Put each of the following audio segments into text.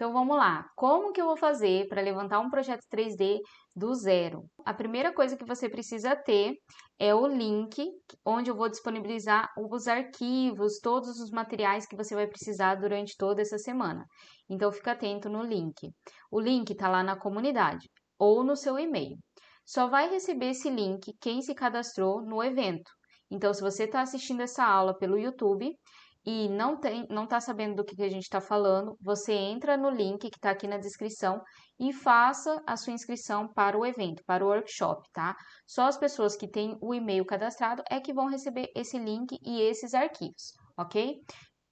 Então vamos lá, como que eu vou fazer para levantar um projeto 3D do zero? A primeira coisa que você precisa ter é o link onde eu vou disponibilizar os arquivos, todos os materiais que você vai precisar durante toda essa semana. Então fica atento no link. O link está lá na comunidade ou no seu e-mail. Só vai receber esse link quem se cadastrou no evento. Então, se você está assistindo essa aula pelo YouTube e não está sabendo do que a gente está falando, você entra no link que está aqui na descrição e faça a sua inscrição para o evento, para o workshop, tá? Só as pessoas que têm o e-mail cadastrado é que vão receber esse link e esses arquivos, ok?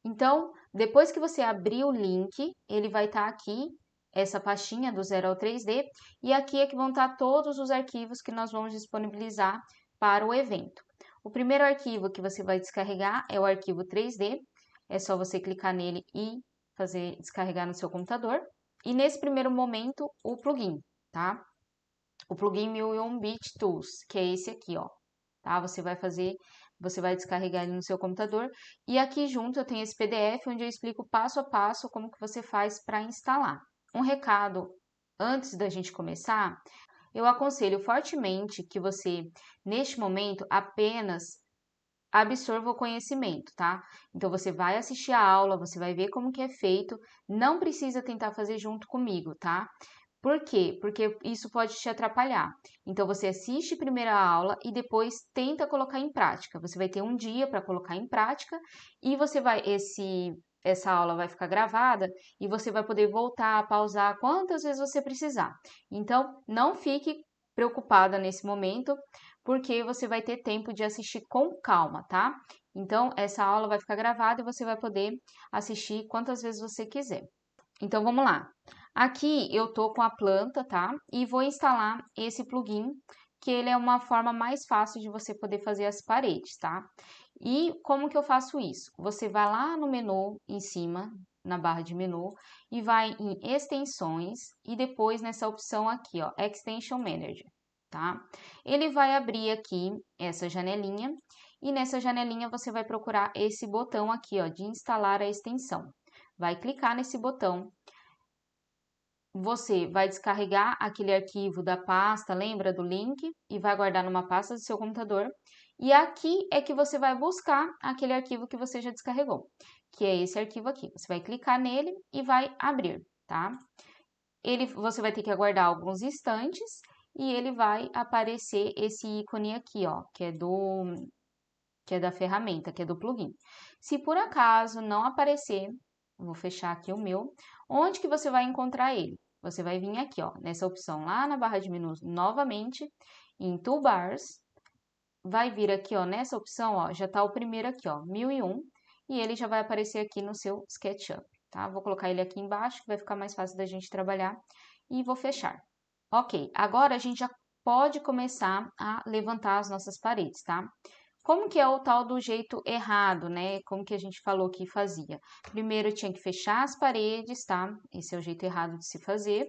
Então, depois que você abrir o link, ele vai estar aqui, essa pastinha do 0 ao 3D, e aqui é que vão estar todos os arquivos que nós vamos disponibilizar para o evento. O primeiro arquivo que você vai descarregar é o arquivo 3D, é só você clicar nele e fazer descarregar no seu computador. E nesse primeiro momento, o plugin, tá? O plugin 1001 Bit Tools, que é esse aqui, ó, tá? Você vai descarregar ele no seu computador. E aqui junto eu tenho esse PDF onde eu explico passo a passo como que você faz para instalar. Um recado antes da gente começar, eu aconselho fortemente que você, neste momento, apenas absorva o conhecimento, tá? Então você vai assistir a aula, você vai ver como que é feito, não precisa tentar fazer junto comigo, tá? Por quê? Porque isso pode te atrapalhar. Então você assiste primeiro a aula e depois tenta colocar em prática. Você vai ter um dia para colocar em prática e essa aula vai ficar gravada e você vai poder voltar, pausar quantas vezes você precisar. Então não fique preocupada nesse momento, porque você vai ter tempo de assistir com calma, tá? Então essa aula vai ficar gravada e você vai poder assistir quantas vezes você quiser. Então vamos lá. Aqui eu tô com a planta, tá? E vou instalar esse plugin, que ele é uma forma mais fácil de você poder fazer as paredes, tá? E como que eu faço isso? Você vai lá no menu em cima, na barra de menu, e vai em extensões e depois nessa opção aqui, ó, Extension Manager, tá? Ele vai abrir aqui essa janelinha e nessa janelinha você vai procurar esse botão aqui, ó, de instalar a extensão. Vai clicar nesse botão. Você vai descarregar aquele arquivo da pasta, lembra do link? E vai guardar numa pasta do seu computador. E aqui é que você vai buscar aquele arquivo que você já descarregou, que é esse arquivo aqui. Você vai clicar nele e vai abrir, tá? Você vai ter que aguardar alguns instantes e ele vai aparecer esse ícone aqui, ó, que é da ferramenta, que é do plugin. Se por acaso não aparecer, vou fechar aqui o meu, onde que você vai encontrar ele? Você vai vir aqui, ó, nessa opção lá na barra de menus novamente, em Toolbars, vai vir aqui, ó, nessa opção, ó, já tá o primeiro aqui, ó, 1001, e ele já vai aparecer aqui no seu SketchUp, tá? Vou colocar ele aqui embaixo, que vai ficar mais fácil da gente trabalhar, e vou fechar. Ok, agora a gente já pode começar a levantar as nossas paredes, tá? Como que é o tal do jeito errado, né? Como que a gente falou que fazia? Primeiro tinha que fechar as paredes, tá? Esse é o jeito errado de se fazer.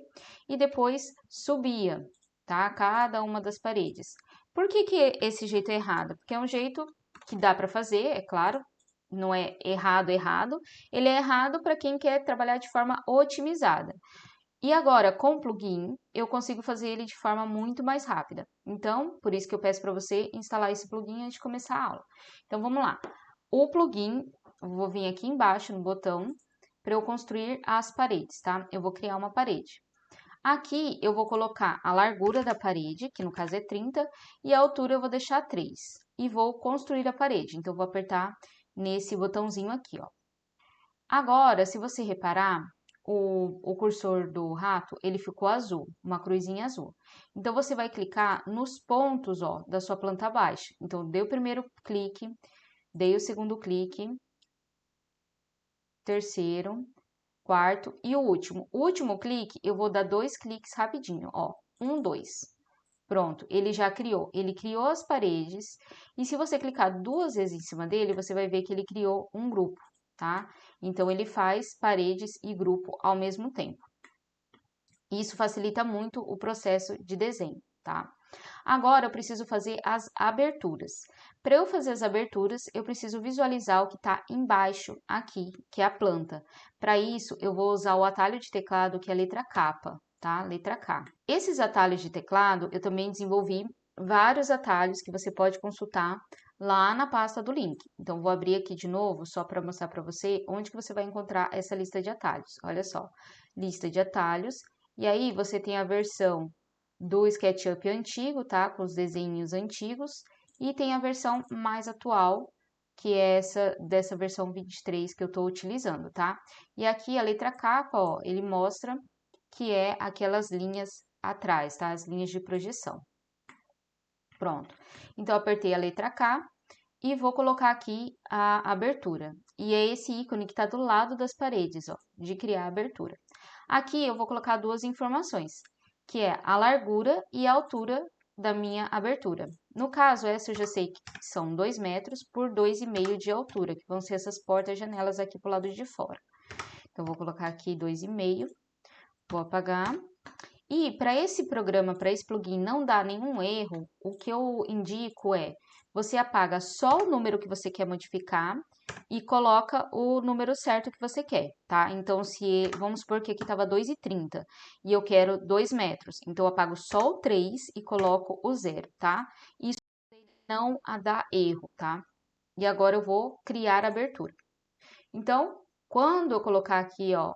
E depois subia, tá? Cada uma das paredes. Por que que esse jeito é errado? Porque é um jeito que dá para fazer, é claro. Não é errado, errado. Ele é errado para quem quer trabalhar de forma otimizada. E agora, com o plugin, eu consigo fazer ele de forma muito mais rápida. Então, por isso que eu peço para você instalar esse plugin antes de começar a aula. Então, vamos lá. O plugin, eu vou vir aqui embaixo no botão para eu construir as paredes, tá? Eu vou criar uma parede. Aqui eu vou colocar a largura da parede, que no caso é 30, e a altura eu vou deixar 3. E vou construir a parede. Então, eu vou apertar nesse botãozinho aqui, ó. Agora, se você reparar, o cursor do rato, ele ficou azul, uma cruzinha azul. Então, você vai clicar nos pontos, ó, da sua planta baixa. Então, dei o primeiro clique, dei o segundo clique, terceiro, quarto e o último. O último clique, eu vou dar 2 cliques rapidinho, ó, 1, 2. Pronto, ele já criou. Ele criou as paredes e se você clicar 2 vezes em cima dele, você vai ver que ele criou um grupo, tá? Então, ele faz paredes e grupo ao mesmo tempo. Isso facilita muito o processo de desenho, tá? Agora, eu preciso fazer as aberturas. Para eu fazer as aberturas, eu preciso visualizar o que está embaixo aqui, que é a planta. Para isso, eu vou usar o atalho de teclado, que é a letra K, tá? Letra K. Esses atalhos de teclado, eu também desenvolvi vários atalhos que você pode consultar lá na pasta do link. Então, vou abrir aqui de novo, só para mostrar para você onde que você vai encontrar essa lista de atalhos. Olha só, lista de atalhos. E aí, você tem a versão do SketchUp antigo, tá? Com os desenhos antigos. E tem a versão mais atual, que é essa dessa versão 23 que eu estou utilizando, tá? E aqui a letra K, ó, ele mostra que é aquelas linhas atrás, tá? As linhas de projeção. Pronto. Então, apertei a letra K e vou colocar aqui a abertura. E é esse ícone que está do lado das paredes, ó, de criar a abertura. Aqui eu vou colocar duas informações, que é a largura e a altura da minha abertura. No caso, essa eu já sei que são 2 metros por 2,5 de altura, que vão ser essas portas e janelas aqui pro lado de fora. Então, vou colocar aqui 2,5, vou apagar. E para esse programa, para esse plugin não dar nenhum erro, o que eu indico é, você apaga só o número que você quer modificar e coloca o número certo que você quer, tá? Então, vamos supor que aqui estava 2,30 e eu quero 2 metros. Então, eu apago só o 3 e coloco o 0, tá? Isso não a dar erro, tá? E agora eu vou criar a abertura. Então, quando eu colocar aqui, ó,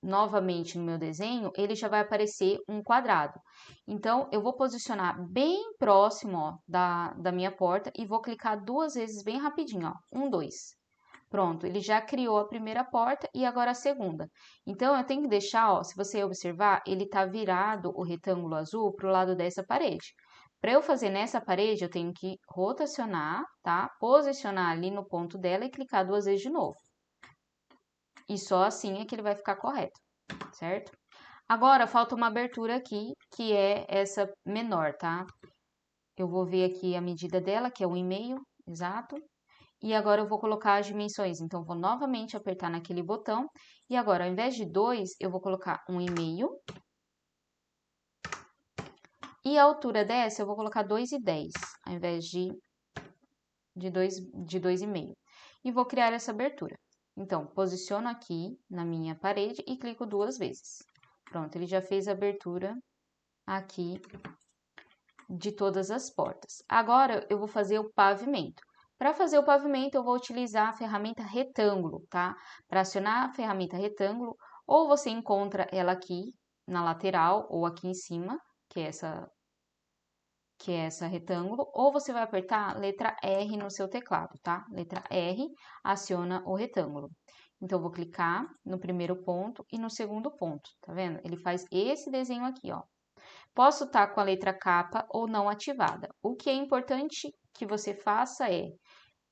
novamente no meu desenho, ele já vai aparecer um quadrado. Então, eu vou posicionar bem próximo, ó, da minha porta e vou clicar 2 vezes bem rapidinho, ó. 1, 2. Pronto, ele já criou a primeira porta e agora a segunda. Então, eu tenho que deixar, ó, se você observar, ele tá virado o retângulo azul para o lado dessa parede. Para eu fazer nessa parede, eu tenho que rotacionar, tá? Posicionar ali no ponto dela e clicar 2 vezes de novo. E só assim é que ele vai ficar correto, certo? Agora, falta uma abertura aqui, que é essa menor, tá? Eu vou ver aqui a medida dela, que é 1,5, exato. E agora eu vou colocar as dimensões. Então, vou novamente apertar naquele botão. E agora, ao invés de 2, eu vou colocar 1,5. E a altura dessa, eu vou colocar 2,10, ao invés de 2,5. E vou criar essa abertura. Então, posiciono aqui na minha parede e clico 2 vezes. Pronto, ele já fez a abertura aqui de todas as portas. Agora, eu vou fazer o pavimento. Para fazer o pavimento, eu vou utilizar a ferramenta retângulo, tá? Para acionar a ferramenta retângulo, ou você encontra ela aqui na lateral ou aqui em cima, que é essa retângulo, ou você vai apertar a letra R no seu teclado, tá? Letra R aciona o retângulo. Então, eu vou clicar no primeiro ponto e no segundo ponto, tá vendo? Ele faz esse desenho aqui, ó. Posso estar com a letra K ou não ativada. O que é importante que você faça é,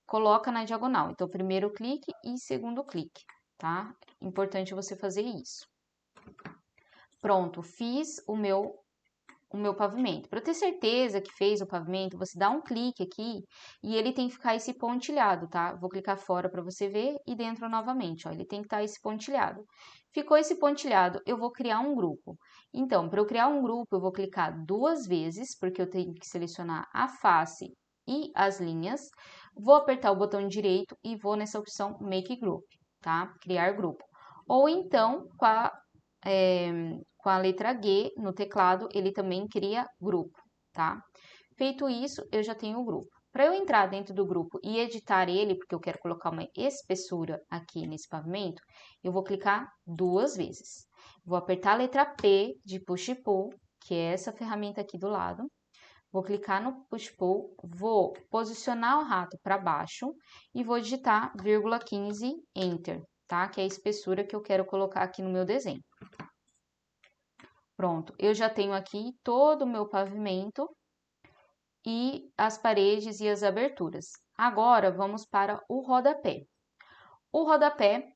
coloca na diagonal. Então, primeiro clique e segundo clique, tá? Importante você fazer isso. Pronto, fiz o meu pavimento. Para ter certeza que fez o pavimento, você dá um clique aqui e ele tem que ficar esse pontilhado, tá? Vou clicar fora para você ver e dentro novamente, ó. Ele tem que estar esse pontilhado. Ficou esse pontilhado, eu vou criar um grupo. Então, para eu criar um grupo, eu vou clicar 2 vezes, porque eu tenho que selecionar a face e as linhas. Vou apertar o botão direito e vou nessa opção Make Group, tá? Criar grupo. Ou então, com a letra G no teclado, ele também cria grupo, tá? Feito isso, eu já tenho o grupo. Para eu entrar dentro do grupo e editar ele, porque eu quero colocar uma espessura aqui nesse pavimento, eu vou clicar 2 vezes. Vou apertar a letra P de Push Pull, que é essa ferramenta aqui do lado. Vou clicar no Push Pull, vou posicionar o rato para baixo e vou digitar 0,15 Enter, tá? Que é a espessura que eu quero colocar aqui no meu desenho. Pronto, eu já tenho aqui todo o meu pavimento e as paredes e as aberturas. Agora, vamos para o rodapé. O rodapé,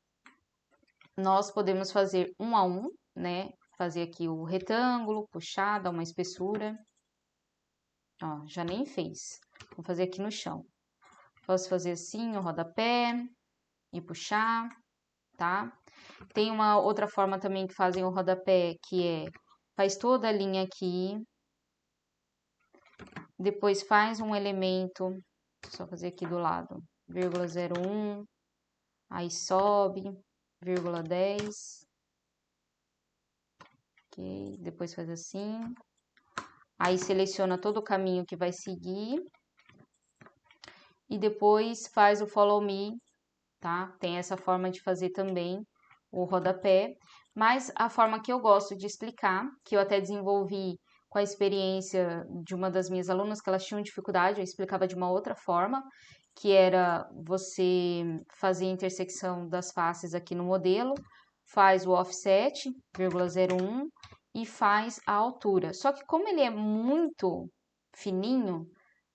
nós podemos fazer um a um, né? Fazer aqui o retângulo, puxar, dar uma espessura. Ó, já nem fez. Vou fazer aqui no chão. Posso fazer assim o rodapé e puxar, tá? Tem uma outra forma também que fazem o rodapé, que é, faz toda a linha aqui, depois faz um elemento, só fazer aqui do lado, vírgula 01, aí sobe, vírgula 10, ok, depois faz assim, aí seleciona todo o caminho que vai seguir, e depois faz o follow me, tá? Tem essa forma de fazer também o rodapé, mas a forma que eu gosto de explicar, que eu até desenvolvi com a experiência de uma das minhas alunas, que elas tinham dificuldade, eu explicava de uma outra forma, que era você fazer a intersecção das faces aqui no modelo, faz o offset, 0,01, e faz a altura. Só que como ele é muito fininho,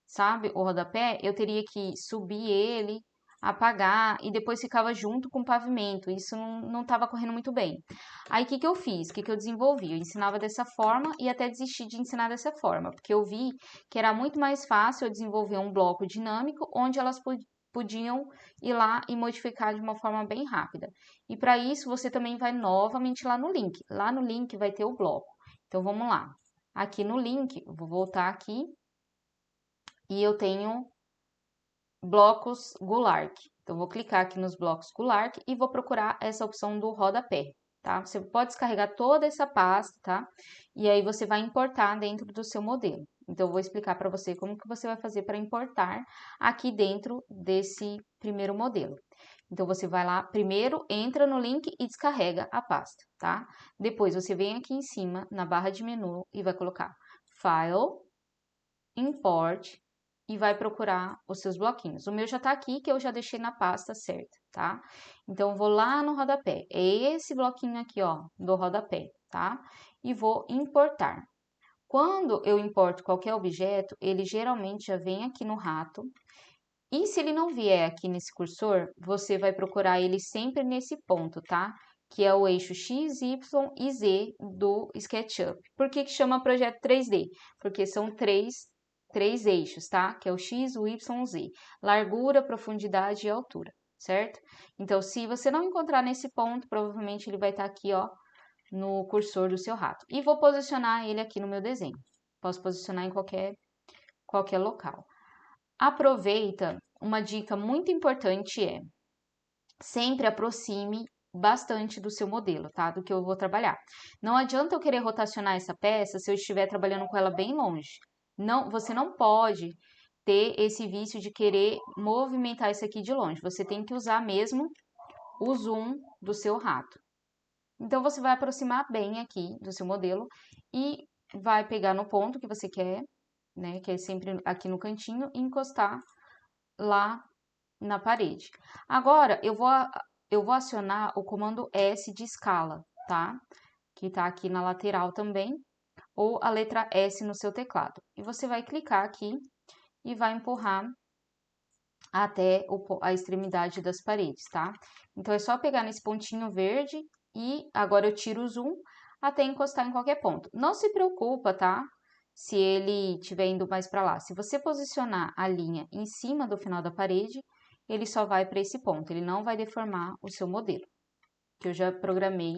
sabe, o rodapé, eu teria que subir ele, apagar e depois ficava junto com o pavimento. Isso não estava correndo muito bem. Aí o que eu fiz? O que eu desenvolvi? Eu ensinava dessa forma e até desisti de ensinar dessa forma, porque eu vi que era muito mais fácil eu desenvolver um bloco dinâmico onde elas podiam ir lá e modificar de uma forma bem rápida. E para isso você também vai novamente lá no link. Lá no link vai ter o bloco. Então vamos lá. Aqui no link, vou voltar aqui e eu tenho blocos Goulart. Então, vou clicar aqui nos blocos Goulart e vou procurar essa opção do rodapé, tá? Você pode descarregar toda essa pasta, tá? E aí você vai importar dentro do seu modelo. Então, eu vou explicar para você como que você vai fazer para importar aqui dentro desse primeiro modelo. Então, você vai lá, primeiro entra no link e descarrega a pasta, tá? Depois, você vem aqui em cima, na barra de menu, e vai colocar File, Import, e vai procurar os seus bloquinhos. O meu já tá aqui, que eu já deixei na pasta certa, tá? Então, eu vou lá no rodapé. É esse bloquinho aqui, ó, do rodapé, tá? E vou importar. Quando eu importo qualquer objeto, ele geralmente já vem aqui no rato. E se ele não vier aqui nesse cursor, você vai procurar ele sempre nesse ponto, tá? Que é o eixo X, Y e Z do SketchUp. Por que chama projeto 3D? Porque são três eixos, tá? Que é o X, o Y e o Z. Largura, profundidade e altura, certo? Então, se você não encontrar nesse ponto, provavelmente ele vai estar aqui, ó, no cursor do seu rato. E vou posicionar ele aqui no meu desenho. Posso posicionar em qualquer local. Aproveita, uma dica muito importante é sempre aproxime bastante do seu modelo, tá? Do que eu vou trabalhar. Não adianta eu querer rotacionar essa peça se eu estiver trabalhando com ela bem longe. Não, você não pode ter esse vício de querer movimentar isso aqui de longe. Você tem que usar mesmo o zoom do seu rato. Então, você vai aproximar bem aqui do seu modelo e vai pegar no ponto que você quer, né? Que é sempre aqui no cantinho, e encostar lá na parede. Agora, eu vou acionar o comando S de escala, tá? Que tá aqui na lateral também, ou a letra S no seu teclado. E você vai clicar aqui e vai empurrar até a extremidade das paredes, tá? Então, é só pegar nesse pontinho verde e agora eu tiro o zoom até encostar em qualquer ponto. Não se preocupa, tá? Se ele estiver indo mais para lá. Se você posicionar a linha em cima do final da parede, ele só vai para esse ponto, ele não vai deformar o seu modelo. Que eu já programei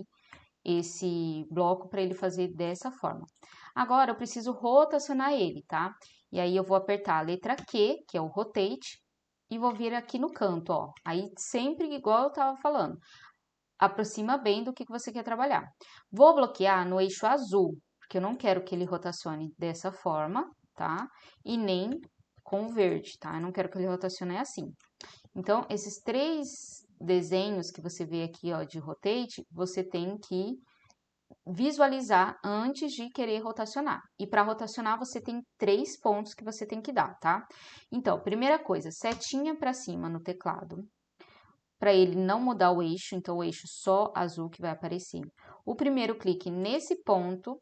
esse bloco para ele fazer dessa forma. Agora, eu preciso rotacionar ele, tá? E aí, eu vou apertar a letra Q, que é o Rotate, e vou vir aqui no canto, ó. Aí, sempre igual eu estava falando, aproxima bem do que você quer trabalhar. Vou bloquear no eixo azul, porque eu não quero que ele rotacione dessa forma, tá? E nem com o verde, tá? Eu não quero que ele rotacione assim. Então, esses três desenhos que você vê aqui, ó, de rotate, você tem que visualizar antes de querer rotacionar. E para rotacionar, você tem 3 pontos que você tem que dar, tá? Então, primeira coisa, setinha para cima no teclado, para ele não mudar o eixo, então o eixo só azul que vai aparecer. O primeiro clique nesse ponto,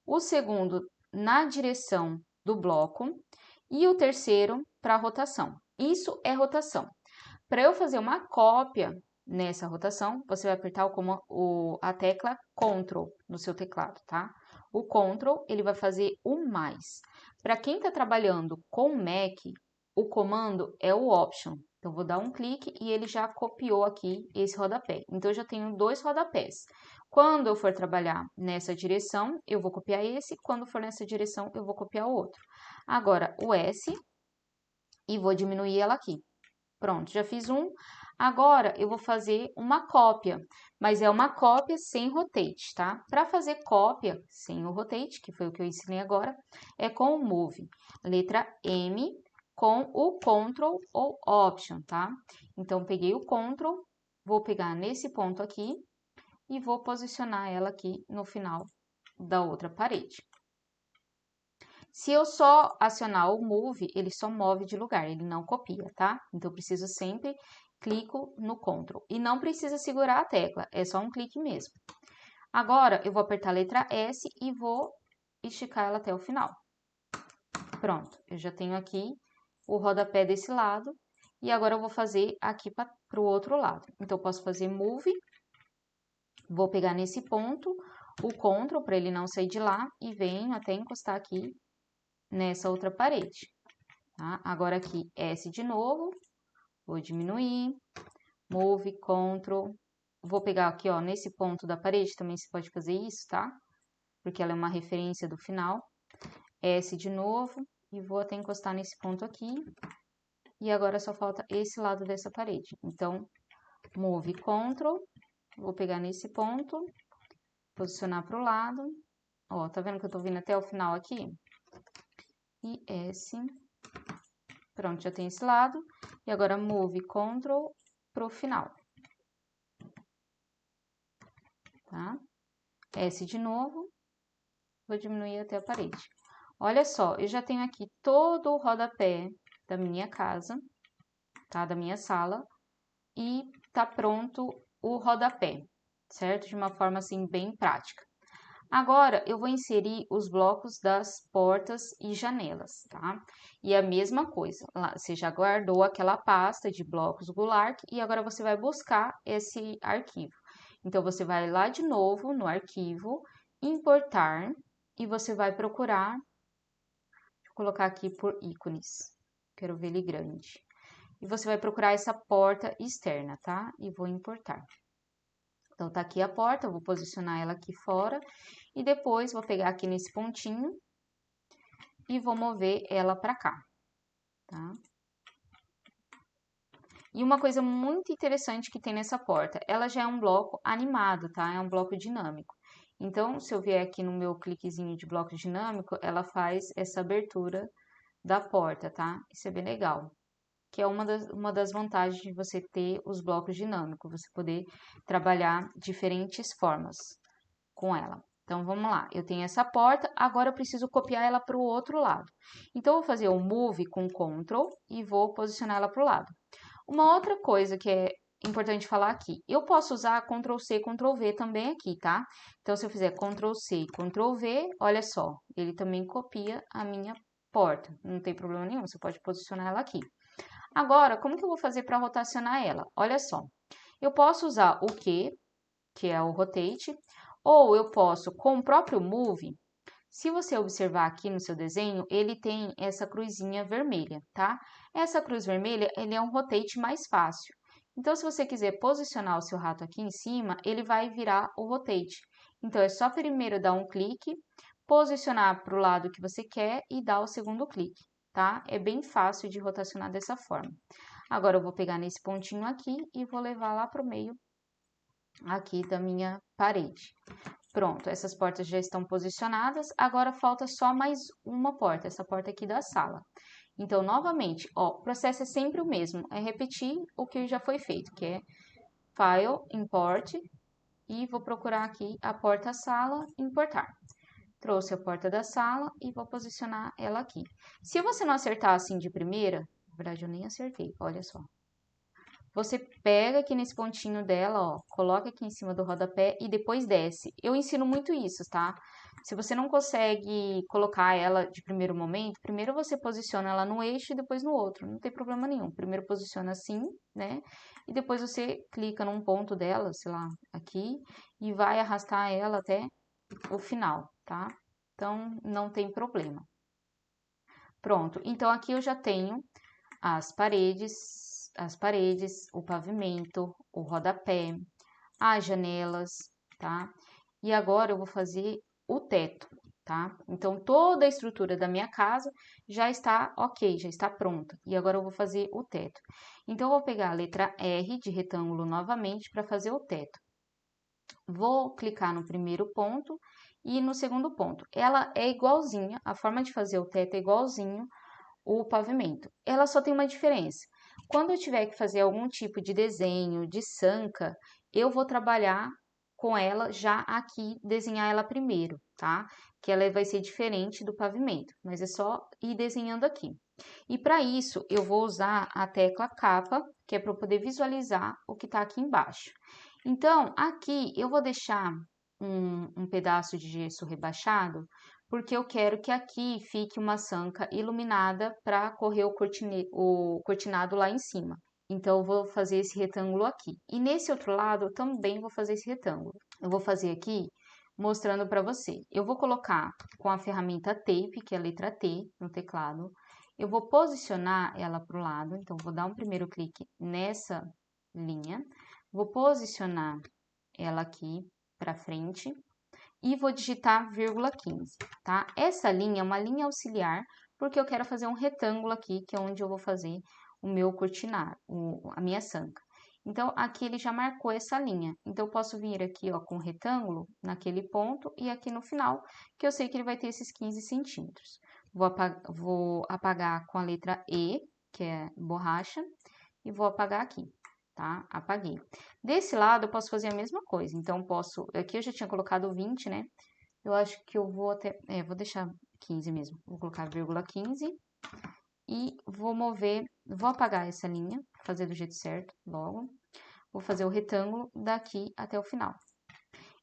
o segundo na direção do bloco e o terceiro para rotação. Isso é rotação. Para eu fazer uma cópia nessa rotação, você vai apertar a tecla Ctrl no seu teclado, tá? O Ctrl, ele vai fazer o mais. Para quem está trabalhando com Mac, o comando é o Option. Então, vou dar um clique e ele já copiou aqui esse rodapé. Então, eu já tenho 2 rodapés. Quando eu for trabalhar nessa direção, eu vou copiar esse. Quando for nessa direção, eu vou copiar o outro. Agora, o S e vou diminuir ela aqui. Pronto, já fiz um. Agora, eu vou fazer uma cópia, mas é uma cópia sem rotate, tá? Para fazer cópia sem o rotate, que foi o que eu ensinei agora, é com o Move. Letra M com o Ctrl ou Option, tá? Então, peguei o Ctrl, vou pegar nesse ponto aqui e vou posicionar ela aqui no final da outra parede. Se eu só acionar o Move, ele só move de lugar, ele não copia, tá? Então, eu preciso sempre clico no Ctrl. E não precisa segurar a tecla, é só um clique mesmo. Agora, eu vou apertar a letra S e vou esticar ela até o final. Pronto, eu já tenho aqui o rodapé desse lado. E agora eu vou fazer aqui para o outro lado. Então, eu posso fazer Move. Vou pegar nesse ponto o Ctrl para ele não sair de lá e venho até encostar aqui nessa outra parede, tá? Agora aqui, S de novo, vou diminuir, Move, Ctrl, vou pegar aqui, ó, nesse ponto da parede, também você pode fazer isso, tá? Porque ela é uma referência do final, S de novo, e vou até encostar nesse ponto aqui, e agora só falta esse lado dessa parede. Então, Move, Ctrl, vou pegar nesse ponto, posicionar para o lado, ó, tá vendo que eu tô vindo até o final aqui? E S, pronto, já tem esse lado. E agora Move, Ctrl pro final. Tá? S de novo. Vou diminuir até a parede. Olha só, eu já tenho aqui todo o rodapé da minha casa, tá? Da minha sala. E tá pronto o rodapé, certo? De uma forma, assim, bem prática. Agora, eu vou inserir os blocos das portas e janelas, tá? E a mesma coisa, você já guardou aquela pasta de blocos Goulart e agora você vai buscar esse arquivo. Então, você vai lá de novo no arquivo, importar, e você vai procurar, vou colocar aqui por ícones, quero ver ele grande. E você vai procurar essa porta externa, tá? E vou importar. Então, tá aqui a porta, eu vou posicionar ela aqui fora e depois vou pegar aqui nesse pontinho e vou mover ela pra cá, tá? E uma coisa muito interessante que tem nessa porta, ela já é um bloco animado, tá? É um bloco dinâmico. Então, se eu vier aqui no meu cliquezinho de bloco dinâmico, ela faz essa abertura da porta, tá? Isso é bem legal. Que é uma das vantagens de você ter os blocos dinâmicos, você poder trabalhar diferentes formas com ela. Então, vamos lá, eu tenho essa porta, agora eu preciso copiar ela para o outro lado. Então, eu vou fazer o Move com Ctrl e vou posicionar ela para o lado. Uma outra coisa que é importante falar aqui, eu posso usar Ctrl C, Ctrl V também aqui, tá? Então, se eu fizer Ctrl C, Ctrl V, olha só, ele também copia a minha porta, não tem problema nenhum, você pode posicionar ela aqui. Agora, como que eu vou fazer para rotacionar ela? Olha só, eu posso usar o Q, que é o Rotate, ou eu posso, com o próprio Move, se você observar aqui no seu desenho, ele tem essa cruzinha vermelha, tá? Essa cruz vermelha, ele é um Rotate mais fácil. Então, se você quiser posicionar o seu rato aqui em cima, ele vai virar o Rotate. Então, é só primeiro dar um clique, posicionar para o lado que você quer e dar o segundo clique, tá? É bem fácil de rotacionar dessa forma. Agora, eu vou pegar nesse pontinho aqui e vou levar lá para o meio aqui da minha parede. Pronto, essas portas já estão posicionadas, agora falta só mais uma porta, essa porta aqui da sala. Então, novamente, ó, o processo é sempre o mesmo, é repetir o que já foi feito, que é File, Import, e vou procurar aqui a porta-sala, importar. Trouxe a porta da sala e vou posicionar ela aqui. Se você não acertar assim de primeira, na verdade eu nem acertei, olha só. Você pega aqui nesse pontinho dela, ó, coloca aqui em cima do rodapé e depois desce. Eu ensino muito isso, tá? Se você não consegue colocar ela de primeiro momento, primeiro você posiciona ela no eixo e depois no outro, não tem problema nenhum. Primeiro posiciona assim, né? E depois você clica num ponto dela, sei lá, aqui, e vai arrastar ela até o final, tá? Então, não tem problema. Pronto, então aqui eu já tenho as paredes, o pavimento, o rodapé, as janelas, tá? e agora eu vou fazer o teto, tá? Então, toda a estrutura da minha casa já está ok, já está pronta. E agora eu vou fazer o teto. Então, eu vou pegar a letra R de retângulo novamente para fazer o teto. Vou clicar no primeiro ponto e no segundo ponto. Ela é igualzinha, a forma de fazer o teto é igualzinho o pavimento. Ela só tem uma diferença. Quando eu tiver que fazer algum tipo de desenho, de sanca, eu vou trabalhar com ela já aqui, desenhar ela primeiro, tá? Que ela vai ser diferente do pavimento, mas é só ir desenhando aqui. E para isso, eu vou usar a tecla capa, que é para eu poder visualizar o que está aqui embaixo. Então, aqui eu vou deixar um pedaço de gesso rebaixado, porque eu quero que aqui fique uma sanca iluminada para correr o cortinado lá em cima. Então, eu vou fazer esse retângulo aqui. E nesse outro lado, eu também vou fazer esse retângulo. Eu vou fazer aqui mostrando para você. Eu vou colocar com a ferramenta Tape, que é a letra T no teclado. Eu vou posicionar ela para o lado. Então, vou dar um primeiro clique nessa linha. Vou posicionar ela aqui para frente e vou digitar vírgula 15, tá? Essa linha é uma linha auxiliar, porque eu quero fazer um retângulo aqui, que é onde eu vou fazer o meu cortinado, a minha sanca. Então, aqui ele já marcou essa linha. Então, eu posso vir aqui, ó, com o retângulo naquele ponto e aqui no final, que eu sei que ele vai ter esses 15 centímetros. Vou apagar com a letra E, que é borracha, e vou apagar aqui, tá? Apaguei. Desse lado, eu posso fazer a mesma coisa. Então, posso... Aqui eu já tinha colocado 20, né? Eu acho que eu vou até... vou deixar 15 mesmo. Vou colocar vírgula 15 e vou mover... Vou apagar essa linha, fazer do jeito certo, logo. Vou fazer o retângulo daqui até o final.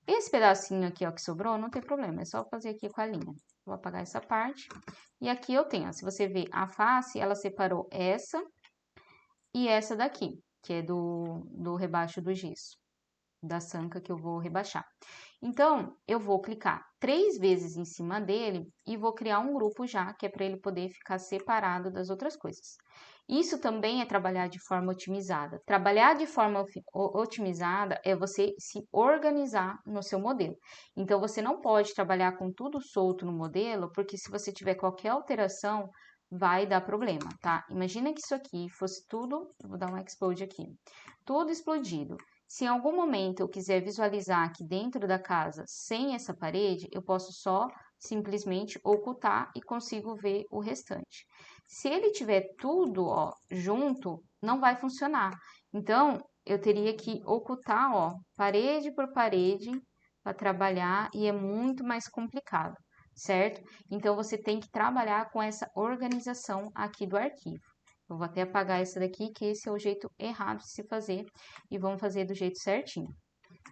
Esse pedacinho aqui, ó, que sobrou, não tem problema. É só fazer aqui com a linha. Vou apagar essa parte. E aqui eu tenho, ó, se você ver a face, ela separou essa e essa daqui, que é do rebaixo do gesso, da sanca que eu vou rebaixar. Então, eu vou clicar 3 vezes em cima dele e vou criar um grupo já, que é para ele poder ficar separado das outras coisas. Isso também é trabalhar de forma otimizada. Trabalhar de forma otimizada é você se organizar no seu modelo. Então, você não pode trabalhar com tudo solto no modelo, porque se você tiver qualquer alteração, vai dar problema, tá? Imagina que isso aqui fosse tudo, vou dar um expose aqui, tudo explodido. Se em algum momento eu quiser visualizar aqui dentro da casa sem essa parede, eu posso só simplesmente ocultar e consigo ver o restante. Se ele tiver tudo, ó, junto, não vai funcionar. Então, eu teria que ocultar, ó, parede por parede para trabalhar e é muito mais complicado, certo? Então, você tem que trabalhar com essa organização aqui do arquivo. Eu vou até apagar essa daqui, que esse é o jeito errado de se fazer, e vamos fazer do jeito certinho.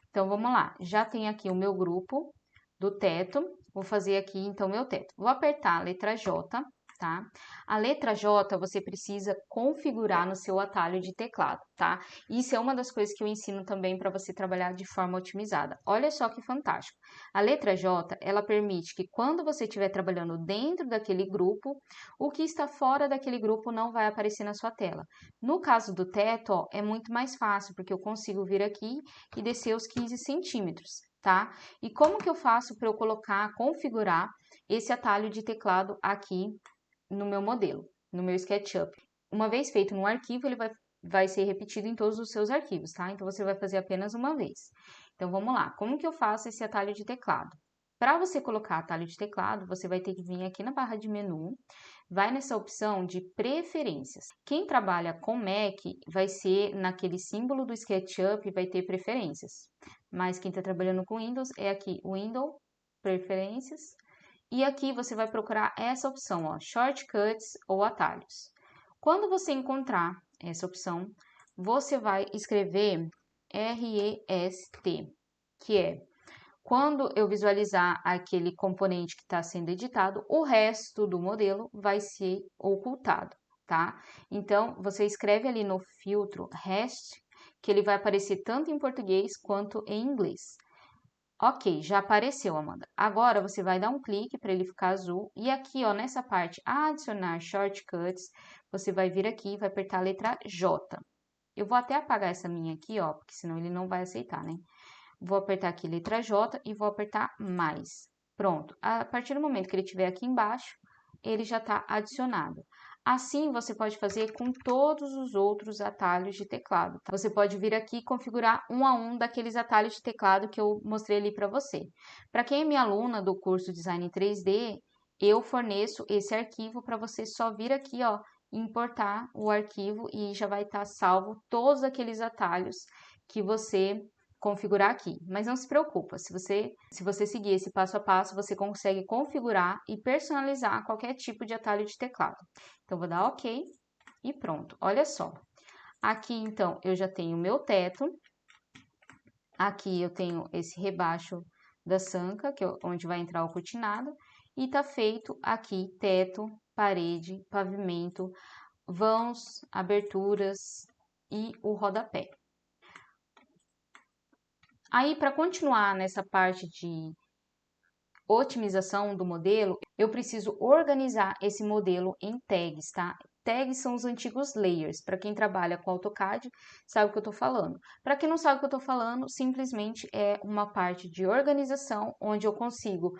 Então, vamos lá. Já tem aqui o meu grupo do teto. Vou fazer aqui, então, meu teto. Vou apertar a letra J, tá? A letra J você precisa configurar no seu atalho de teclado, tá? Isso é uma das coisas que eu ensino também para você trabalhar de forma otimizada. Olha só que fantástico. A letra J, ela permite que quando você estiver trabalhando dentro daquele grupo, o que está fora daquele grupo não vai aparecer na sua tela. No caso do teto, ó, é muito mais fácil, porque eu consigo vir aqui e descer os 15 centímetros, tá? E como que eu faço para eu colocar, configurar esse atalho de teclado aqui no meu modelo, no meu SketchUp? Uma vez feito no arquivo, ele vai ser repetido em todos os seus arquivos, tá? Então, você vai fazer apenas uma vez. Então, vamos lá. Como que eu faço esse atalho de teclado? Para você colocar atalho de teclado, você vai ter que vir aqui na barra de menu, vai nessa opção de preferências. Quem trabalha com Mac vai ser naquele símbolo do SketchUp, vai ter preferências. Mas quem está trabalhando com Windows é aqui, Windows, preferências. E aqui você vai procurar essa opção, ó, shortcuts ou atalhos. Quando você encontrar essa opção, você vai escrever REST, que é quando eu visualizar aquele componente que está sendo editado, o resto do modelo vai ser ocultado, tá? Então, você escreve ali no filtro REST, que ele vai aparecer tanto em português quanto em inglês. Ok, já apareceu, Amanda. Agora, você vai dar um clique para ele ficar azul. E aqui, ó, nessa parte, adicionar shortcuts, você vai vir aqui e vai apertar a letra J. Eu vou até apagar essa minha aqui, ó, porque senão ele não vai aceitar, né? vou apertar aqui letra J e vou apertar mais. Pronto, a partir do momento que ele estiver aqui embaixo, ele já está adicionado. Assim, você pode fazer com todos os outros atalhos de teclado. Você pode vir aqui e configurar um a um daqueles atalhos de teclado que eu mostrei ali para você. Para quem é minha aluna do curso Design 3D, eu forneço esse arquivo para você só vir aqui, ó, importar o arquivo e já vai estar salvo todos aqueles atalhos que você configurar aqui. Mas não se preocupa, se você seguir esse passo a passo, você consegue configurar e personalizar qualquer tipo de atalho de teclado. Então, vou dar OK e pronto. Olha só. Aqui, então, eu já tenho o meu teto. Aqui eu tenho esse rebaixo da sanca, onde vai entrar o cortinado. E tá feito aqui teto, parede, pavimento, vãos, aberturas e o rodapé. Aí, para continuar nessa parte de otimização do modelo, eu preciso organizar esse modelo em tags, tá? Tags são os antigos layers. Para quem trabalha com AutoCAD, sabe o que eu estou falando. Para quem não sabe o que eu estou falando, simplesmente é uma parte de organização onde eu consigo,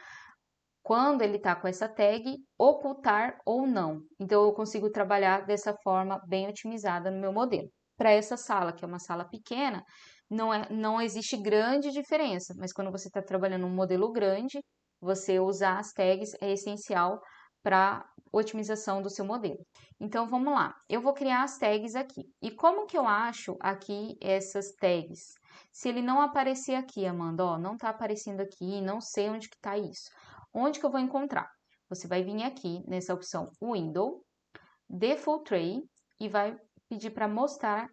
quando ele está com essa tag, ocultar ou não. Então, eu consigo trabalhar dessa forma bem otimizada no meu modelo. Para essa sala, que é uma sala pequena, não existe grande diferença, mas quando você está trabalhando um modelo grande, você usar as tags é essencial para otimização do seu modelo. Então, vamos lá. Eu vou criar as tags aqui. E como que eu acho aqui essas tags? Se ele não aparecer aqui, Amanda, ó, não está aparecendo aqui, não sei onde que está isso. Onde que eu vou encontrar? Você vai vir aqui nessa opção Window, Default Tray e vai pedir para mostrar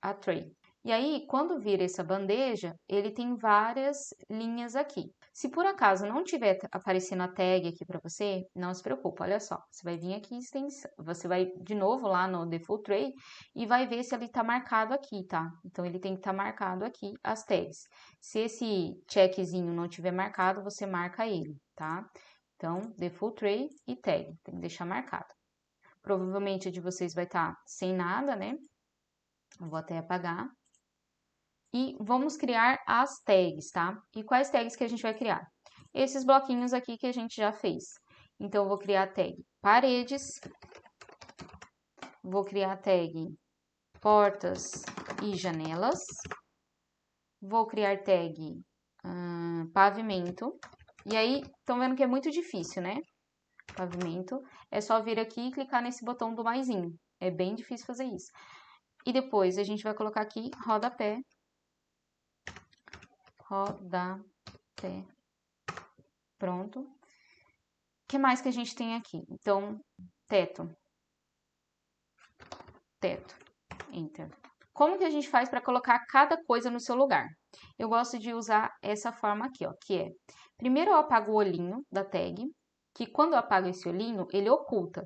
a tray. E aí, quando vir essa bandeja, ele tem várias linhas aqui. Se por acaso não tiver aparecendo a tag aqui para você, não se preocupe, olha só. Você vai vir aqui, você vai de novo lá no Default Tray e vai ver se ele está marcado aqui, tá? Então, ele tem que estar marcado aqui as tags. Se esse checkzinho não tiver marcado, você marca ele, tá? Então, Default Tray e tag, tem que deixar marcado. Provavelmente a de vocês vai estar sem nada, né? Eu vou até apagar. E vamos criar as tags, tá? E quais tags que a gente vai criar? Esses bloquinhos aqui que a gente já fez. Então, eu vou criar a tag paredes, vou criar a tag portas e janelas, vou criar tag pavimento. E aí, estão vendo que é muito difícil, né? Pavimento. É só vir aqui e clicar nesse botão do maisinho. É bem difícil fazer isso. E depois, a gente vai colocar aqui rodapé. Rodapé. Pronto. O que mais que a gente tem aqui? Então, teto. Teto. Enter. Como que a gente faz para colocar cada coisa no seu lugar? Eu gosto de usar essa forma aqui, ó, que é... Primeiro eu apago o olhinho da tag, que quando eu apago esse olhinho, ele oculta.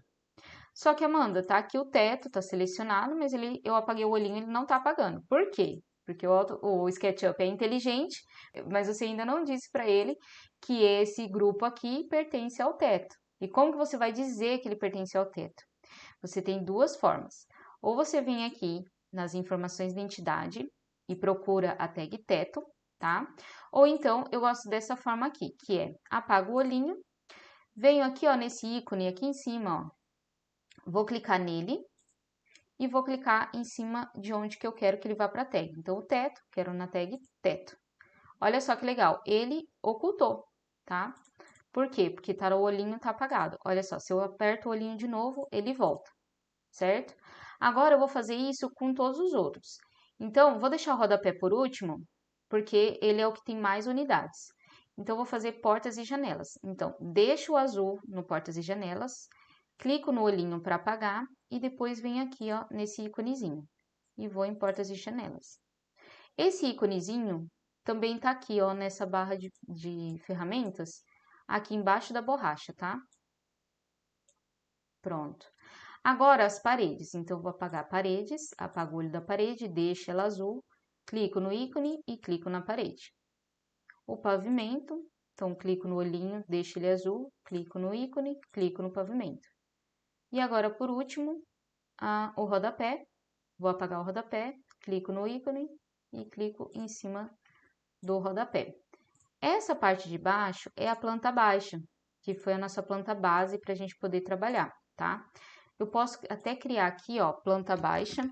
Só que, Amanda, tá aqui o teto, tá selecionado, mas eu apaguei o olhinho e ele não tá apagando. Por quê? Porque o SketchUp é inteligente, mas você ainda não disse para ele que esse grupo aqui pertence ao teto. E como que você vai dizer que ele pertence ao teto? Você tem duas formas. Ou você vem aqui nas informações de identidade e procura a tag teto, tá? Ou então, eu gosto dessa forma aqui, que é apago o olhinho, venho aqui, ó, nesse ícone aqui em cima, ó, vou clicar nele e vou clicar em cima de onde que eu quero que ele vá para a tag. Então, o teto, quero na tag teto. Olha só que legal, ele ocultou, tá? Por quê? Porque o olhinho tá apagado. Olha só, se eu aperto o olhinho de novo, ele volta, certo? Agora, eu vou fazer isso com todos os outros. Então, vou deixar o rodapé por último, porque ele é o que tem mais unidades. Então, eu vou fazer portas e janelas. Então, deixo o azul no portas e janelas, clico no olhinho para apagar e depois venho aqui, ó, nesse íconezinho e vou em portas e janelas. Esse íconezinho também tá aqui, ó, nessa barra de ferramentas, aqui embaixo da borracha, tá? Pronto. Agora as paredes. Então, eu vou apagar paredes, apago o olho da parede, deixo ela azul, clico no ícone e clico na parede. O pavimento, então clico no olhinho, deixo ele azul, clico no ícone, clico no pavimento. E agora, por último, o rodapé. Vou apagar o rodapé, clico no ícone e clico em cima do rodapé. Essa parte de baixo é a planta baixa, que foi a nossa planta base para a gente poder trabalhar, tá? Eu posso até criar aqui, ó, planta baixa,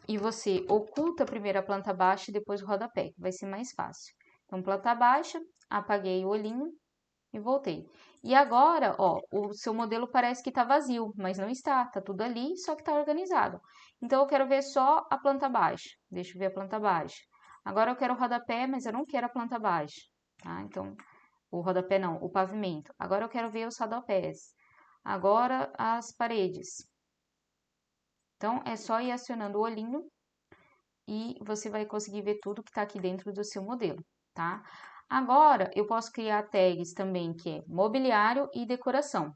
e você oculta primeiro a planta baixa e depois o rodapé, que vai ser mais fácil. Então, planta baixa, apaguei o olhinho e voltei. E agora, ó, o seu modelo parece que tá vazio, mas não está, tá tudo ali, só que tá organizado. Então, eu quero ver só a planta baixa. Deixa eu ver a planta baixa. Agora eu quero o rodapé, mas eu não quero a planta baixa, tá? Então, o rodapé não, o pavimento. Agora eu quero ver os rodapés. Agora as paredes. Então, é só ir acionando o olhinho e você vai conseguir ver tudo que está aqui dentro do seu modelo, tá? Agora, eu posso criar tags também, que é mobiliário e decoração,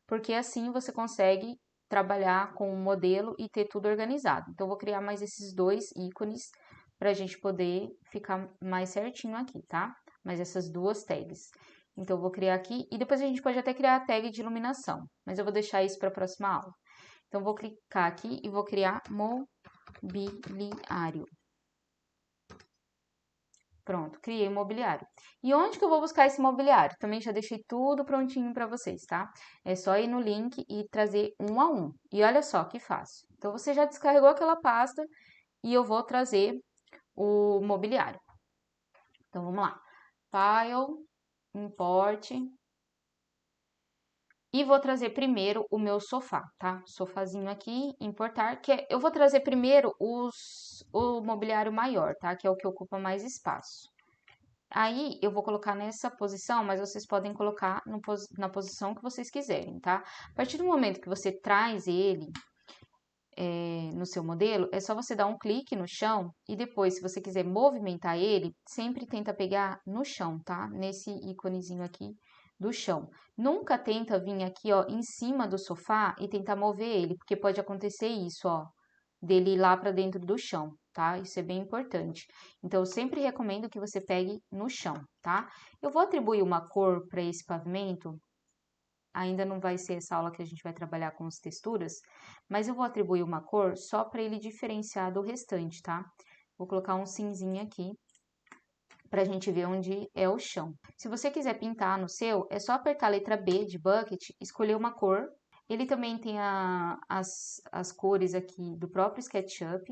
porque assim você consegue trabalhar com o modelo e ter tudo organizado. Então, eu vou criar mais esses dois ícones para a gente poder ficar mais certinho aqui, tá? Mais essas duas tags. Então, eu vou criar aqui e depois a gente pode até criar a tag de iluminação, mas eu vou deixar isso para a próxima aula. Então, vou clicar aqui e vou criar mobiliário. Pronto, criei o mobiliário. E onde que eu vou buscar esse mobiliário? Também já deixei tudo prontinho para vocês, tá? É só ir no link e trazer um a um. E olha só que fácil. Então, você já descarregou aquela pasta e eu vou trazer o mobiliário. Então, vamos lá. File, import. E vou trazer primeiro o meu sofá, tá? Sofazinho aqui, importar, eu vou trazer primeiro o mobiliário maior, tá? Que é o que ocupa mais espaço. Aí, eu vou colocar nessa posição, mas vocês podem colocar na posição que vocês quiserem, tá? A partir do momento que você traz ele no seu modelo, é só você dar um clique no chão e depois, se você quiser movimentar ele, sempre tenta pegar no chão, tá? Nesse íconezinho aqui do chão. Nunca tenta vir aqui, ó, em cima do sofá e tentar mover ele, porque pode acontecer isso, ó, dele ir lá para dentro do chão, tá? Isso é bem importante. Então, eu sempre recomendo que você pegue no chão, tá? Eu vou atribuir uma cor para esse pavimento. Ainda não vai ser essa aula que a gente vai trabalhar com as texturas, mas eu vou atribuir uma cor só para ele diferenciar do restante, tá? Vou colocar um cinzinho aqui para a gente ver onde é o chão. Se você quiser pintar no seu, é só apertar a letra B de bucket, escolher uma cor. Ele também tem as cores aqui do próprio SketchUp.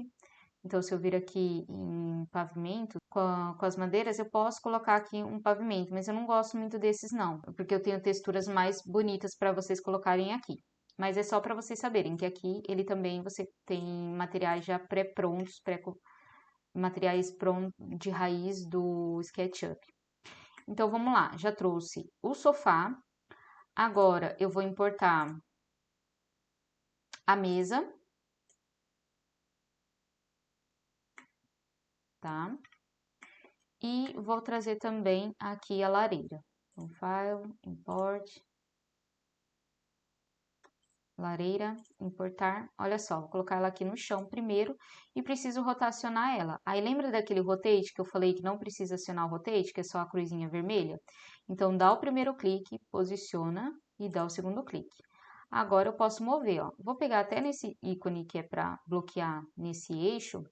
Então, se eu vir aqui em pavimento, com as madeiras, eu posso colocar aqui um pavimento, mas eu não gosto muito desses não, porque eu tenho texturas mais bonitas para vocês colocarem aqui. Mas é só para vocês saberem que aqui ele também você tem materiais já pré-prontos, materiais de raiz do SketchUp. Então, vamos lá, já trouxe o sofá. Agora, eu vou importar a mesa. Tá? E vou trazer também aqui a lareira. Então, File, Import, lareira, importar. Olha só, vou colocar ela aqui no chão primeiro e preciso rotacionar ela. Aí lembra daquele rotate que eu falei que não precisa acionar o rotate, que é só a cruzinha vermelha? Então, dá o primeiro clique, posiciona e dá o segundo clique. Agora eu posso mover, ó. Vou pegar até nesse ícone que é para bloquear nesse eixo.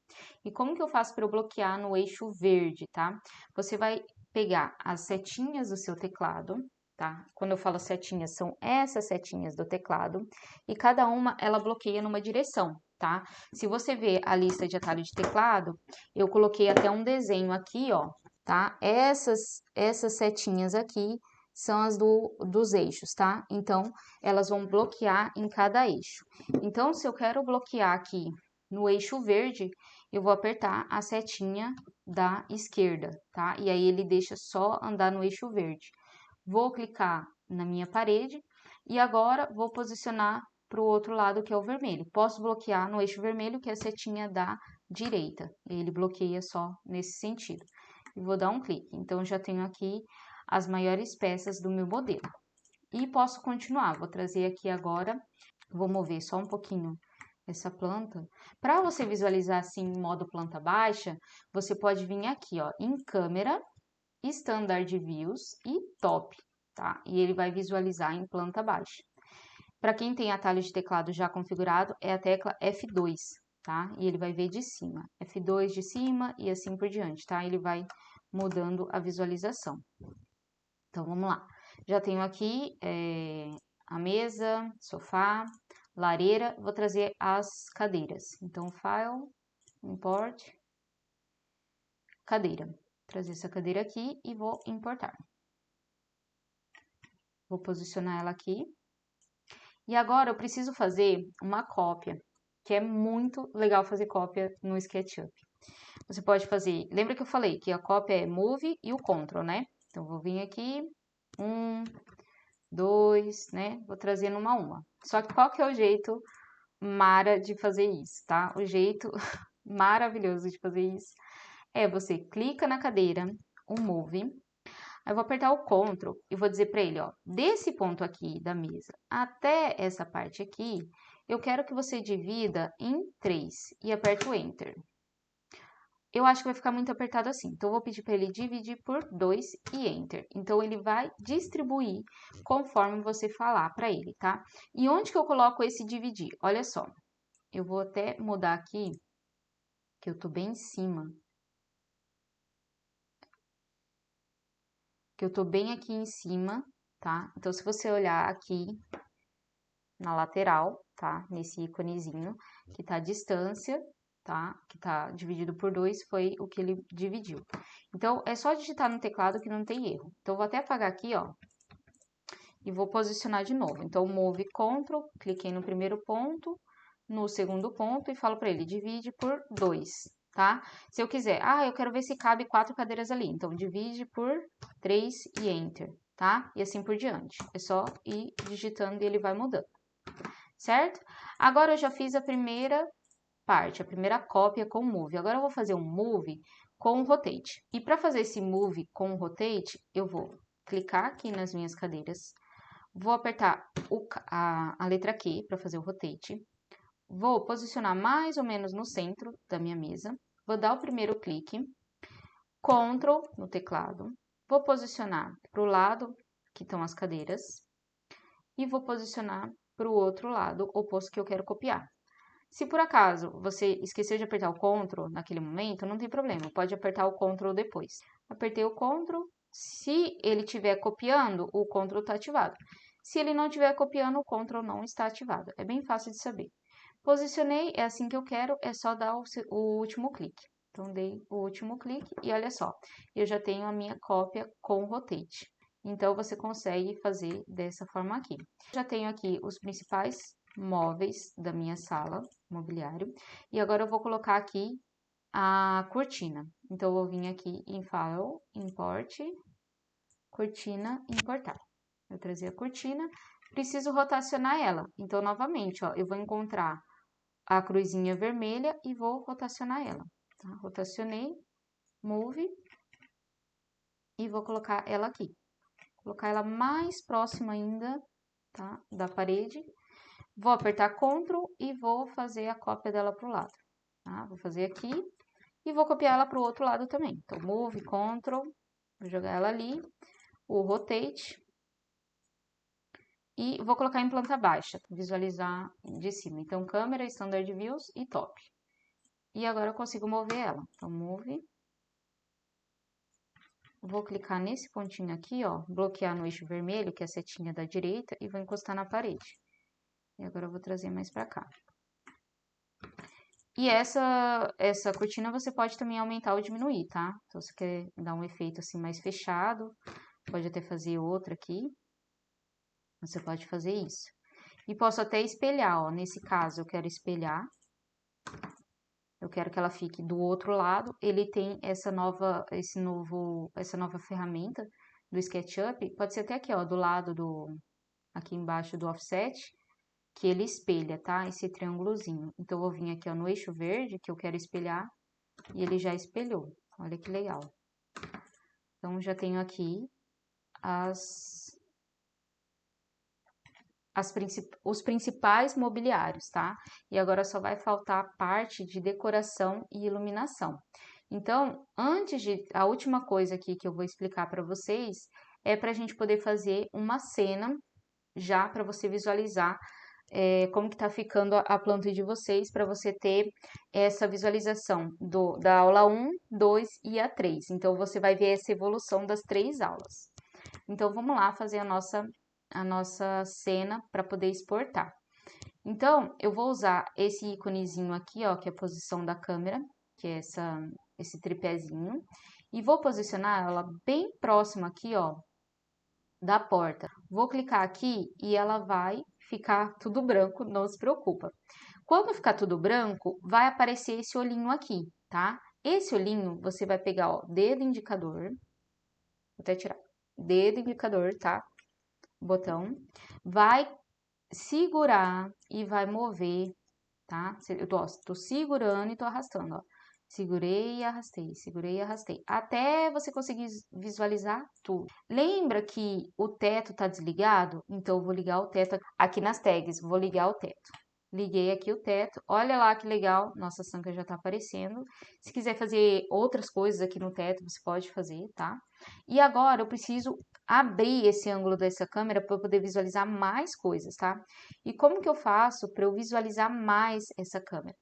E como que eu faço para eu bloquear no eixo verde, tá? Você vai pegar as setinhas do seu teclado, tá? Quando eu falo setinhas, são essas setinhas do teclado. E cada uma, ela bloqueia numa direção, tá? Se você ver a lista de atalho de teclado, eu coloquei até um desenho aqui, ó, tá? Essas setinhas aqui são as dos eixos, tá? Então, elas vão bloquear em cada eixo. Então, se eu quero bloquear aqui no eixo verde, eu vou apertar a setinha da esquerda, tá? E aí, ele deixa só andar no eixo verde. Vou clicar na minha parede e agora vou posicionar para o outro lado, que é o vermelho. Posso bloquear no eixo vermelho, que é a setinha da direita. Ele bloqueia só nesse sentido. E vou dar um clique. Então, já tenho aqui as maiores peças do meu modelo. E posso continuar, vou trazer aqui agora, vou mover só um pouquinho essa planta. Para você visualizar assim em modo planta baixa, você pode vir aqui, ó, em câmera, Standard Views e Top, tá? E ele vai visualizar em planta baixa. Para quem tem atalho de teclado já configurado, é a tecla F2, tá? E ele vai ver de cima. F2 de cima e assim por diante, tá? Ele vai mudando a visualização. Então, vamos lá. Já tenho aqui a mesa, sofá, lareira. Vou trazer as cadeiras. Então, File, Import, cadeira. Vou trazer essa cadeira aqui e vou importar. Vou posicionar ela aqui. E agora eu preciso fazer uma cópia, que é muito legal fazer cópia no SketchUp. Você pode fazer... Lembra que eu falei que a cópia é Move e o Ctrl, né? Então, vou vir aqui, 1, 2, né? Vou trazendo uma a uma. Só que qual que é o jeito mara de fazer isso, tá? O jeito maravilhoso de fazer isso é você clica na cadeira, o Move, aí eu vou apertar o Ctrl e vou dizer para ele, ó, desse ponto aqui da mesa até essa parte aqui, eu quero que você divida em 3 e aperto o Enter. Eu acho que vai ficar muito apertado assim, então eu vou pedir para ele dividir por 2 e Enter. Então, ele vai distribuir conforme você falar para ele, tá? E onde que eu coloco esse dividir? Olha só, eu vou até mudar aqui, que eu tô bem em cima. Que eu tô bem aqui em cima, tá? Então, se você olhar aqui na lateral, tá? Nesse íconezinho, que tá a distância, tá? Que tá dividido por 2, foi o que ele dividiu. Então, é só digitar no teclado que não tem erro. Então, eu vou até apagar aqui, ó, e vou posicionar de novo. Então, Move Ctrl, cliquei no primeiro ponto, no segundo ponto e falo para ele, divide por 2, tá? Se eu quiser, eu quero ver se cabe 4 cadeiras ali, então divide por 3 e Enter, tá? E assim por diante. É só ir digitando e ele vai mudando, certo? Agora eu já fiz a primeira parte, a primeira cópia com o Move. Agora eu vou fazer um Move com o Rotate. E para fazer esse Move com o Rotate, eu vou clicar aqui nas minhas cadeiras, vou apertar a letra Q para fazer o Rotate, vou posicionar mais ou menos no centro da minha mesa, vou dar o primeiro clique, Ctrl no teclado, vou posicionar para o lado que estão as cadeiras e vou posicionar para o outro lado oposto que eu quero copiar. Se por acaso você esqueceu de apertar o Ctrl naquele momento, não tem problema, pode apertar o Ctrl depois. Apertei o Ctrl, se ele estiver copiando, o Ctrl está ativado. Se ele não estiver copiando, o Ctrl não está ativado. É bem fácil de saber. Posicionei, é assim que eu quero, é só dar o último clique. Então, dei o último clique e olha só, eu já tenho a minha cópia com Rotate. Então, você consegue fazer dessa forma aqui. Já tenho aqui os principais móveis da minha sala, mobiliário. E agora eu vou colocar aqui a cortina. Então, eu vou vir aqui em File, Import, Cortina, Importar. Eu trazer a cortina, preciso rotacionar ela. Então, novamente, ó, eu vou encontrar a cruzinha vermelha e vou rotacionar ela. Tá? Rotacionei, Move, e vou colocar ela aqui. Colocar ela mais próxima ainda, tá? Da parede. Vou apertar Ctrl e vou fazer a cópia dela para o lado. Tá? Vou fazer aqui e vou copiar ela para o outro lado também. Então, Move, Ctrl, vou jogar ela ali, o Rotate, e vou colocar em planta baixa, visualizar de cima. Então, câmera, Standard Views e Top. E agora eu consigo mover ela. Então, Move. Vou clicar nesse pontinho aqui, ó, bloquear no eixo vermelho, que é a setinha da direita, e vou encostar na parede. E agora eu vou trazer mais pra cá. E essa cortina você pode também aumentar ou diminuir, tá? Então, se você quer dar um efeito assim mais fechado, pode até fazer outra aqui. Você pode fazer isso. E posso até espelhar, ó. Nesse caso, eu quero espelhar. Eu quero que ela fique do outro lado. Ele tem essa nova ferramenta do SketchUp. Pode ser até aqui, ó, do lado aqui embaixo do offset, que ele espelha, tá? Esse triângulozinho. Então, eu vou vir aqui, ó, no eixo verde, que eu quero espelhar, e ele já espelhou. Olha que legal. Então, já tenho aqui os principais mobiliários, tá? E agora só vai faltar a parte de decoração e iluminação. Então, a última coisa aqui que eu vou explicar para vocês é para a gente poder fazer uma cena já para você visualizar como que tá ficando a planta de vocês, para você ter essa visualização da aula 1, 2 e a 3. Então, você vai ver essa evolução das 3 aulas. Então, vamos lá fazer a nossa cena para poder exportar. Então, eu vou usar esse íconezinho aqui, ó, que é a posição da câmera, que é esse tripézinho, e vou posicionar ela bem próxima aqui, ó, da porta. Vou clicar aqui e ela vai ficar tudo branco, não se preocupa. Quando ficar tudo branco, vai aparecer esse olhinho aqui, tá? Esse olhinho, você vai pegar, ó, dedo indicador, vou até tirar, dedo indicador, tá? Botão, vai segurar e vai mover, tá? Eu tô segurando e tô arrastando, ó. Segurei e arrastei, até você conseguir visualizar tudo. Lembra que o teto tá desligado? Então, eu vou ligar o teto aqui nas tags, vou ligar o teto. Liguei aqui o teto, olha lá que legal, nossa sanca já tá aparecendo. Se quiser fazer outras coisas aqui no teto, você pode fazer, tá? E agora eu preciso abrir esse ângulo dessa câmera para eu poder visualizar mais coisas, tá? E como que eu faço para eu visualizar mais essa câmera?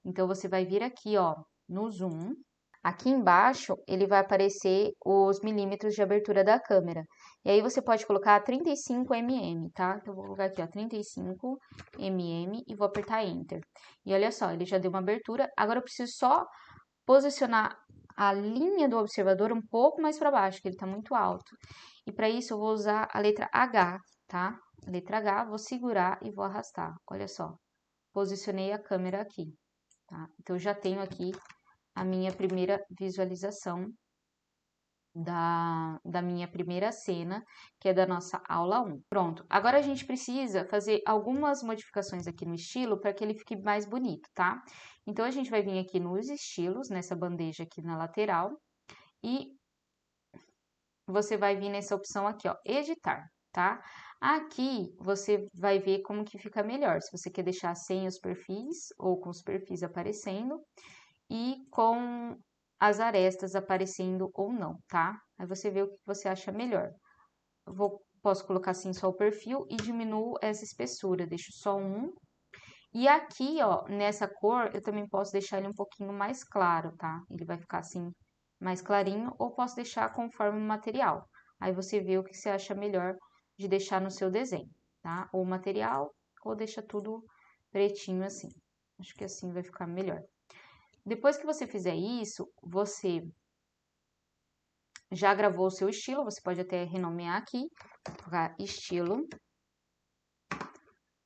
Então, você vai vir aqui, ó, no zoom. Aqui embaixo, ele vai aparecer os milímetros de abertura da câmera. E aí, você pode colocar 35 mm, tá? Então, eu vou colocar aqui, ó, 35 mm e vou apertar Enter. E olha só, ele já deu uma abertura. Agora, eu preciso só posicionar a linha do observador um pouco mais para baixo, que ele tá muito alto. E para isso, eu vou usar a letra H, tá? A letra H, vou segurar e vou arrastar. Olha só, posicionei a câmera aqui. Tá? Então, eu já tenho aqui a minha primeira visualização da minha primeira cena, que é da nossa aula 1. Pronto, agora a gente precisa fazer algumas modificações aqui no estilo para que ele fique mais bonito, tá? Então, a gente vai vir aqui nos estilos, nessa bandeja aqui na lateral, e você vai vir nessa opção aqui, ó, editar, tá? Aqui você vai ver como que fica melhor, se você quer deixar sem os perfis ou com os perfis aparecendo e com as arestas aparecendo ou não, tá? Aí você vê o que você acha melhor. Posso colocar assim só o perfil e diminuo essa espessura, deixo só um. E aqui, ó, nessa cor, eu também posso deixar ele um pouquinho mais claro, tá? Ele vai ficar assim, mais clarinho, ou posso deixar conforme o material. Aí você vê o que você acha melhor de deixar no seu desenho, tá? Ou material, ou deixa tudo pretinho assim. Acho que assim vai ficar melhor. Depois que você fizer isso, você já gravou o seu estilo, você pode até renomear aqui, colocar estilo,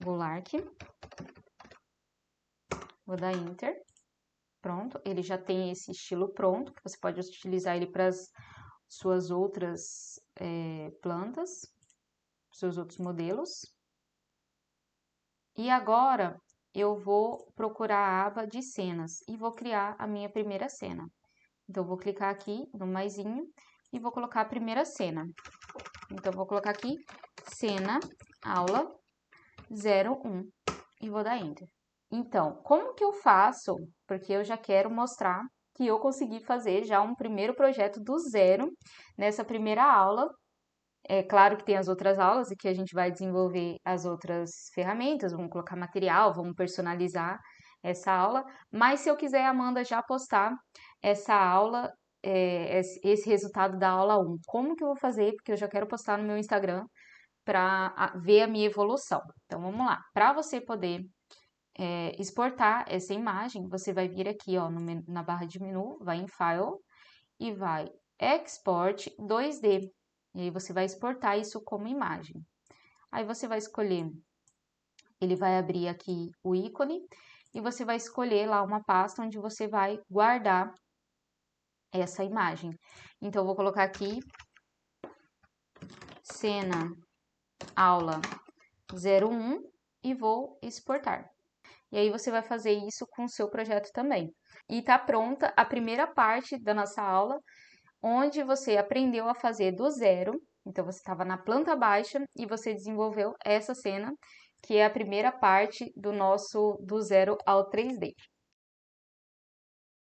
Goulart, vou dar Enter, pronto, ele já tem esse estilo pronto, que você pode utilizar ele para as suas outras plantas, seus outros modelos. E agora, eu vou procurar a aba de cenas e vou criar a minha primeira cena. Então, eu vou clicar aqui no maisinho e vou colocar a primeira cena. Então, vou colocar aqui, cena, aula 01 e vou dar Enter. Então, como que eu faço? Porque eu já quero mostrar que eu consegui fazer já um primeiro projeto do zero nessa primeira aula. É claro que tem as outras aulas e que a gente vai desenvolver as outras ferramentas, vamos colocar material, vamos personalizar essa aula. Mas se eu quiser, Amanda, já postar essa aula, esse resultado da aula 1, como que eu vou fazer? Porque eu já quero postar no meu Instagram para ver a minha evolução. Então, vamos lá. Para você poder exportar essa imagem, você vai vir aqui, ó, na barra de menu, vai em File e vai Export 2D. E aí você vai exportar isso como imagem. Aí você vai escolher, ele vai abrir aqui o ícone e você vai escolher lá uma pasta onde você vai guardar essa imagem. Então, eu vou colocar aqui cena aula 01 e vou exportar. E aí você vai fazer isso com o seu projeto também. E tá pronta a primeira parte da nossa aula, onde você aprendeu a fazer do zero. Então, você estava na planta baixa e você desenvolveu essa cena, que é a primeira parte do nosso do zero ao 3D.